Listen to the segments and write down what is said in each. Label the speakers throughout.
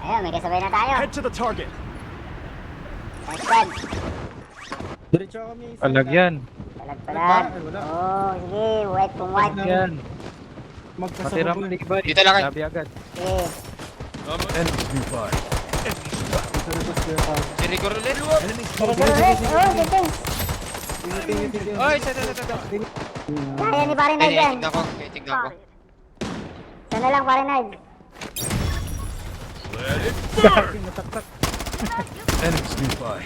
Speaker 1: Ayun, may kasabay na tayo.
Speaker 2: Head to the target.
Speaker 1: Nice one.
Speaker 3: Diretso kami.
Speaker 4: Palag yan.
Speaker 1: Palag-palag.
Speaker 3: Ay, wala.
Speaker 1: Oo, sige. White kung white.
Speaker 4: Palag yan.
Speaker 3: Magkasabay.
Speaker 4: Patira mo, Libay.
Speaker 5: Dito lang kayo.
Speaker 4: Sabi agad.
Speaker 1: Sige.
Speaker 2: Enemies nearby.
Speaker 5: Si Rigor ulit.
Speaker 1: Siguro ulit. Oo, defense.
Speaker 5: Oy, sa.
Speaker 1: Kaya ni Pare
Speaker 5: Ay,
Speaker 1: Nard yan.
Speaker 5: tingnan ko. Tingnan ko.
Speaker 1: Sana lang Pare Nard.
Speaker 2: Enemies nearby.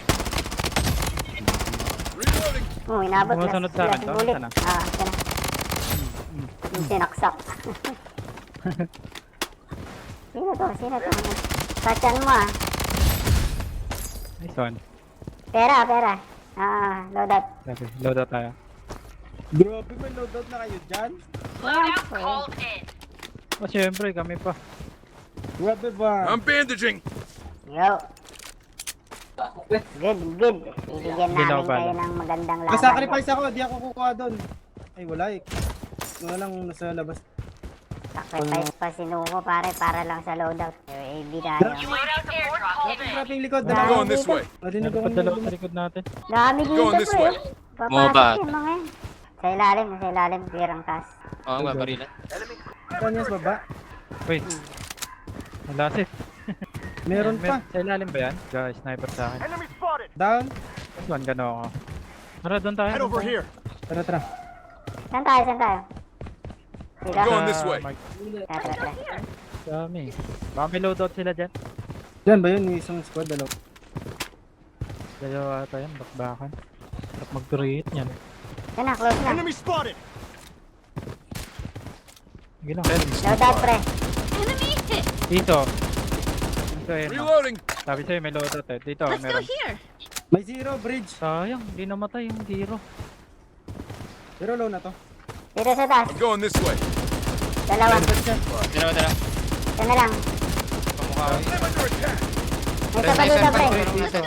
Speaker 1: Oo, inabot na.
Speaker 4: Sumusunod sa akin to.
Speaker 1: Bulit.
Speaker 4: Sana.
Speaker 1: Ah, sana. Yung sinaksak. Sino to? Sino to? Tachan mo ah.
Speaker 4: Nice one.
Speaker 1: Pera, pera. Ah, loadout.
Speaker 4: Sabi, load out tayo.
Speaker 3: Grabe, may loadout na kayo dyan.
Speaker 4: Oh, syempre, kami pa.
Speaker 3: Grabe ba?
Speaker 2: I'm bandaging.
Speaker 1: Yo. Good, good. Bibigyan
Speaker 4: Hindi na
Speaker 1: namin
Speaker 4: ako bala.
Speaker 1: kayo ng magandang laban.
Speaker 3: Masacrifice ako, di ako kukuha doon. Ay, wala eh. Wala lang nasa labas.
Speaker 1: Sacrifice pa si Nuko pare para lang sa loadout. UAV tayo.
Speaker 3: Grabe yung likod.
Speaker 1: Dami
Speaker 2: Going this
Speaker 1: dito.
Speaker 2: way.
Speaker 3: Narinig ako.
Speaker 4: Padalaw sa likod natin.
Speaker 1: Dami dito
Speaker 2: Going this
Speaker 1: pre.
Speaker 2: way.
Speaker 5: Moba.
Speaker 1: Papasok yung mga yan. Sa ilalim, pirang taas.
Speaker 5: Oo, babarilan.
Speaker 3: Kanyas baba.
Speaker 4: Wait. Malasit.
Speaker 3: Meron pa.
Speaker 4: Sa ilalim ba yan? Guys, sniper sa akin.
Speaker 2: Enemy spotted.
Speaker 3: Down.
Speaker 4: This one, gano ako. Tara, doon tayo.
Speaker 2: Head over here.
Speaker 3: Tara, tara.
Speaker 1: Saan tayo, saan tayo? Dito?
Speaker 2: Going this way.
Speaker 1: Tara, tara, tara.
Speaker 4: Dami. Baka may loadout sila dyan.
Speaker 3: Diyan ba yun? Yung isang squad, dalaw.
Speaker 4: Dalawa ata yan, bakbakan. At mag-create yan.
Speaker 1: Yan na, close na.
Speaker 2: Enemy spotted.
Speaker 4: Sige lang.
Speaker 1: Loadout pre.
Speaker 4: Dito. Dito yun.
Speaker 2: Reloading.
Speaker 4: Sabi sa'yo may loadout eh. Dito, meron.
Speaker 3: May zero, bridge.
Speaker 4: Sayang, hindi namatay yung zero.
Speaker 3: Pero low na to.
Speaker 1: Dito sa taas.
Speaker 2: I'm going this way.
Speaker 1: Dalawa.
Speaker 5: Dala.
Speaker 1: Ito na lang.
Speaker 5: Pamukha ko.
Speaker 2: I'm under attack.
Speaker 1: May isa pa dito pre.
Speaker 4: Dito.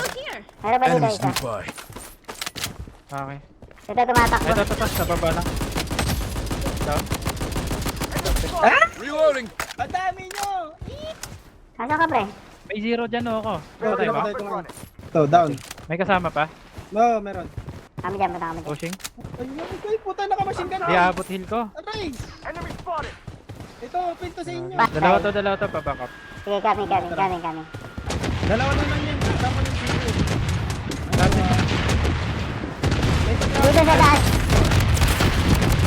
Speaker 1: Meron pa dito
Speaker 2: Enemies
Speaker 1: isa.
Speaker 2: nearby.
Speaker 4: Okay.
Speaker 1: Ito tumatakbo.
Speaker 4: Ito, sa baba lang. Down.
Speaker 2: Reloading.
Speaker 3: Ang dami nyo!
Speaker 1: Nasaan ka pre?
Speaker 4: May zero dyan oh, ako. Patay ba?
Speaker 3: Ito, down.
Speaker 4: May kasama pa?
Speaker 3: No, meron.
Speaker 1: Kami dyan, punta kami dyan.
Speaker 4: Pushing?
Speaker 3: Ay, puta, naka-machine gun.
Speaker 4: Di abot heal ko.
Speaker 3: Aray!
Speaker 2: Enemy spotted.
Speaker 3: Ito, pinto sa inyo.
Speaker 4: Dalawa to, pa-back up.
Speaker 1: Sige, kami.
Speaker 3: Dalawa naman yan. Tama ng zero.
Speaker 4: Dati.
Speaker 1: Dito sa taas.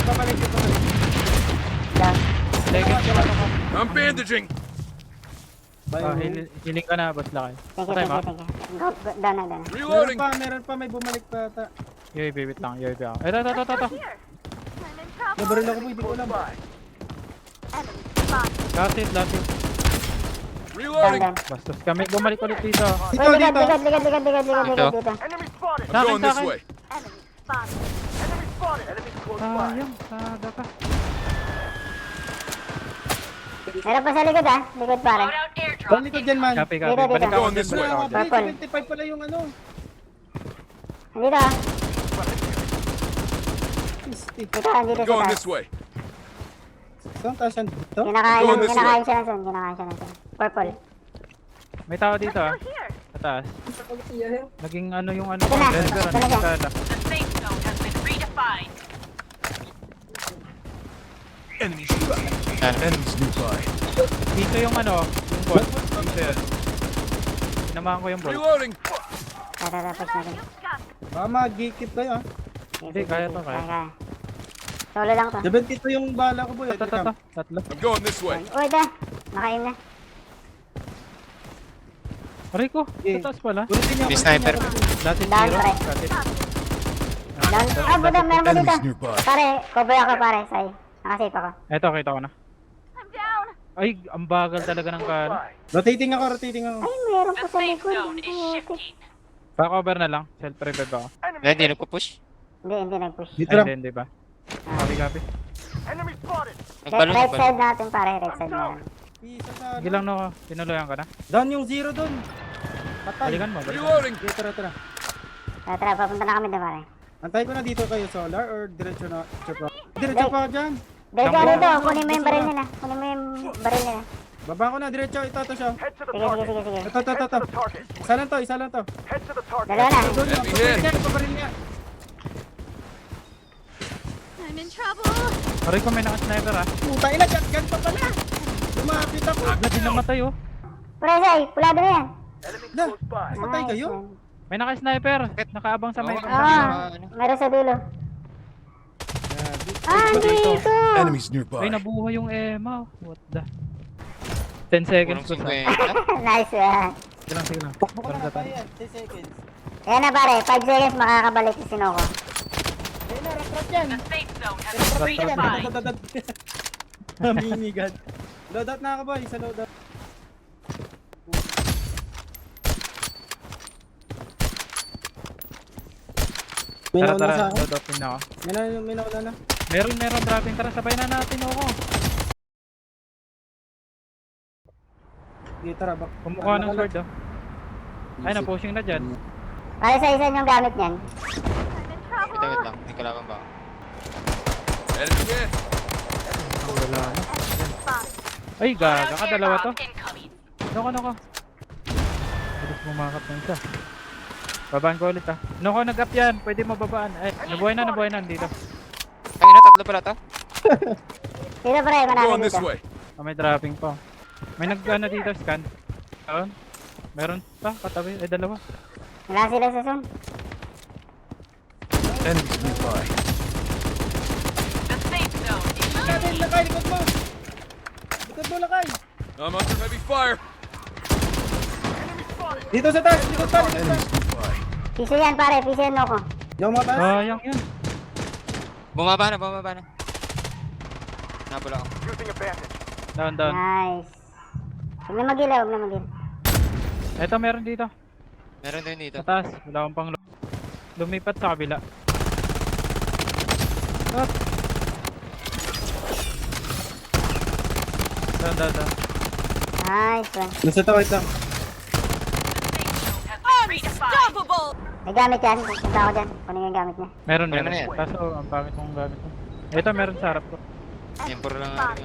Speaker 3: Papalik.
Speaker 1: Down.
Speaker 4: Legend ko lang ako.
Speaker 2: I'm bandaging.
Speaker 4: Healing ka na, boss lakay.
Speaker 1: Thank you,
Speaker 4: Patay
Speaker 1: thank
Speaker 4: mo?
Speaker 1: you, thank you. Go, go, down na.
Speaker 2: Reloading.
Speaker 3: Meron pa, may bumalik pa ata.
Speaker 4: UAV, wait lang, UAV ako. Ito.
Speaker 3: Nabaril ako po, hindi ko alam.
Speaker 4: Last hit.
Speaker 1: Down,
Speaker 2: Reloading.
Speaker 1: down.
Speaker 4: Bastos kami, bumalik ulit dito.
Speaker 3: Dito,
Speaker 1: Uy,
Speaker 3: dito.
Speaker 1: likod dito.
Speaker 2: Enemy spotted.
Speaker 4: Sa
Speaker 2: I'm
Speaker 4: akin,
Speaker 2: going
Speaker 4: sa
Speaker 2: this
Speaker 4: akin.
Speaker 2: way. Enemy spotted. Enemy close by.
Speaker 4: Sayang, saga ka.
Speaker 1: Meron pa sa likod ah. Likod pare.
Speaker 3: Balik likod dyan, man.
Speaker 4: Copy.
Speaker 1: Dito.
Speaker 4: Balik ako
Speaker 2: Going this
Speaker 4: dyan,
Speaker 2: way.
Speaker 4: balik ako dyan.
Speaker 1: Purple.
Speaker 3: 75 pala yung ano.
Speaker 1: Dito ah.
Speaker 3: Stick.
Speaker 1: Dito sa
Speaker 2: Going
Speaker 1: taas.
Speaker 2: this way.
Speaker 3: Saan taas yan dito?
Speaker 2: Going this way.
Speaker 1: Kinakain siya ng sun. Purple.
Speaker 4: May tao dito ah. Sa taas. Naging ano yung ano.
Speaker 1: Ito na.
Speaker 4: Ito
Speaker 1: Ito na siya.
Speaker 4: Kala.
Speaker 2: Enemy shot. Enemies nearby.
Speaker 4: Dito yung ano. Yung bot. Dito yun. Sinamahan ko yung bot.
Speaker 2: Reloading.
Speaker 1: Tara, push natin.
Speaker 3: Baka mag-gikip kayo ah.
Speaker 4: Hindi, kaya to, kaya.
Speaker 1: Solo lang to.
Speaker 3: 72 yung bala ko boy.
Speaker 4: Ito. Tatlo.
Speaker 2: I'm going this way.
Speaker 1: Uy, ito. Nakain na.
Speaker 4: Aray ko.
Speaker 3: Okay.
Speaker 4: Sa taas pala.
Speaker 3: Ulitin niyo.
Speaker 5: May sniper.
Speaker 4: Dati
Speaker 1: Down,
Speaker 4: zero.
Speaker 1: pre.
Speaker 4: Dati.
Speaker 1: Down. Ah, buta. Meron pa dito.
Speaker 2: Enemies nearby.
Speaker 1: Pare, cover ako pare. Say. Nakasafe ako.
Speaker 4: Eto, kita ko na. Ay, ang bagal talaga ng kan.
Speaker 3: Rotating ako.
Speaker 1: Ay, meron pa sa likod.
Speaker 4: Back-over na lang. Self-revive ako.
Speaker 5: Hindi, nagpo-push.
Speaker 1: Hindi nag-push.
Speaker 3: Dito
Speaker 4: Ay,
Speaker 3: lang.
Speaker 4: hindi ba? Copy.
Speaker 2: Enemy spotted.
Speaker 5: Nagbalon,
Speaker 1: Right
Speaker 5: nagbalon.
Speaker 1: side natin pare. Right side natin.
Speaker 3: Isa sa
Speaker 4: Sige lang no, tinuloyan ka na.
Speaker 3: Down yung zero dun. Patay.
Speaker 4: Balikan mo, balikan.
Speaker 2: Reloading.
Speaker 3: Okay, tara.
Speaker 1: Tara, papunta na kami doon pare.
Speaker 3: Antay ko na dito kayo, Solar, or diretso na? Diretso pa dyan.
Speaker 1: Dito, kunin mo yung baril nila.
Speaker 3: Baba ko na, diretso. Ito siya.
Speaker 2: Head to the
Speaker 1: Sige, sige,
Speaker 2: target.
Speaker 1: sige, sige.
Speaker 3: Ito.
Speaker 2: Head to the target.
Speaker 3: Isa lang to.
Speaker 2: Head to the target.
Speaker 1: Dalawa na.
Speaker 3: Doon, pabaril niya.
Speaker 6: I'm in trouble.
Speaker 4: Aray ko may naka-sniper ah.
Speaker 3: Puta ina, gun pa pala. Lumapit ako.
Speaker 4: Agad din namatay oh.
Speaker 1: Presay, pulado na yan.
Speaker 2: Enemy
Speaker 3: Na,
Speaker 2: close by.
Speaker 3: patay kayo?
Speaker 4: May naka-sniper. Nakaabang sa may...
Speaker 5: Oo.
Speaker 1: Ah, meron sa dulo. Ah, dito.
Speaker 7: Enemies
Speaker 4: Ay,
Speaker 7: nearby.
Speaker 4: nabuhay yung Emma. What the... 10 seconds
Speaker 5: Purong
Speaker 4: ko sa...
Speaker 5: 50.
Speaker 1: Nice, yan.
Speaker 4: Sige lang, sige lang.
Speaker 3: Takbo ka
Speaker 4: Para
Speaker 3: na,
Speaker 4: sa
Speaker 3: patay yan. 10 seconds.
Speaker 1: Ayan na pare, 5 seconds makakabalik si Sinoko.
Speaker 3: Ayun na, rat yan. Minigun. Loadout na ako boy, sa loadout. May
Speaker 4: Tara,
Speaker 3: nauna sa
Speaker 4: tara.
Speaker 3: akin.
Speaker 4: Load up na ako.
Speaker 3: May nauna na.
Speaker 4: Meron dropping. Tara, sabay na natin ako.
Speaker 3: Sige, tara.
Speaker 4: Kumukuha ng sword oh. Ay, na-pushing na dyan.
Speaker 1: Pare sa isa yung gamit niyan.
Speaker 6: I'm in trouble.
Speaker 5: Wait lang. May kalaban ba?
Speaker 7: Enemy hit.
Speaker 4: Wala na. Ay, gaga ka. Dalawa to. Noko. Bilis bumakat na isa. Babaan ko ulit ah. Noko, nag-up yan. Pwede mo babaan. Ay, nabuhay na dito.
Speaker 5: Ay, na, tatlo pala to.
Speaker 1: Dito pare,
Speaker 7: Going
Speaker 1: marami
Speaker 7: this
Speaker 1: dito.
Speaker 7: way.
Speaker 4: Ah, may dropping pa. May nag-ano dito, scan. Doon. Meron pa, katabi. Eh, dalawa.
Speaker 1: Wala sila sa zone.
Speaker 7: Enemies nearby.
Speaker 3: Natin, lakay, likod mo. Likod mo, lakay.
Speaker 7: I'm under heavy fire.
Speaker 3: Dito sa taas, likod pa.
Speaker 7: Enemies nearby.
Speaker 1: PC yan pare, PC yan Noko.
Speaker 3: Di ako mataas.
Speaker 4: Sayang yun.
Speaker 5: Bumaba na. Nabula ako.
Speaker 2: Using a bandage.
Speaker 4: Down.
Speaker 1: Nice. Huwag na mag-ilaw, huwag na mag-ilaw.
Speaker 4: Eto, meron dito.
Speaker 5: Meron din dito.
Speaker 4: Sa taas. Wala akong pang lumipat sa kabila. Ah. Down.
Speaker 1: Nice one.
Speaker 3: Nasa tawid lang.
Speaker 6: Unstoppable.
Speaker 1: May gamit yan, punta ako dyan. Kunin yung gamit niya.
Speaker 4: Meron.
Speaker 5: Meron na yan.
Speaker 4: Kaso, ang pangit mong gamit mo. Eto, meron sa harap ko.
Speaker 5: Yan, puro lang nga.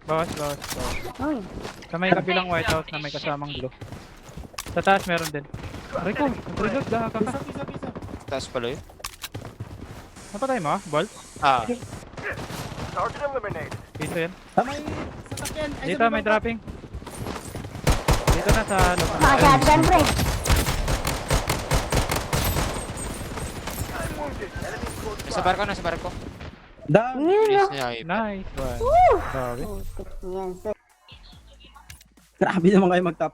Speaker 4: Bawas.
Speaker 1: Uy,
Speaker 4: Sa may kabilang White House na may kasamang blue. Sa taas meron din. Aray ko, nag-reload ka.
Speaker 3: Pisa.
Speaker 5: Taas pala yun.
Speaker 4: Napatay mo ah? Bolt?
Speaker 5: Ah,
Speaker 2: Target eliminated.
Speaker 4: Piso yan.
Speaker 3: Tama yung sasakyan. Ay,
Speaker 4: Dito,
Speaker 3: sa
Speaker 4: may
Speaker 3: baba.
Speaker 4: dropping. Dito na sa loob.
Speaker 1: maka-shotgun pre.
Speaker 5: nasa barko.
Speaker 3: Down.
Speaker 1: Yun
Speaker 5: Please,
Speaker 1: o.
Speaker 5: niya.
Speaker 4: Nice one. Sorry.
Speaker 1: Yan, sir.
Speaker 3: Grabe naman kayo mag-top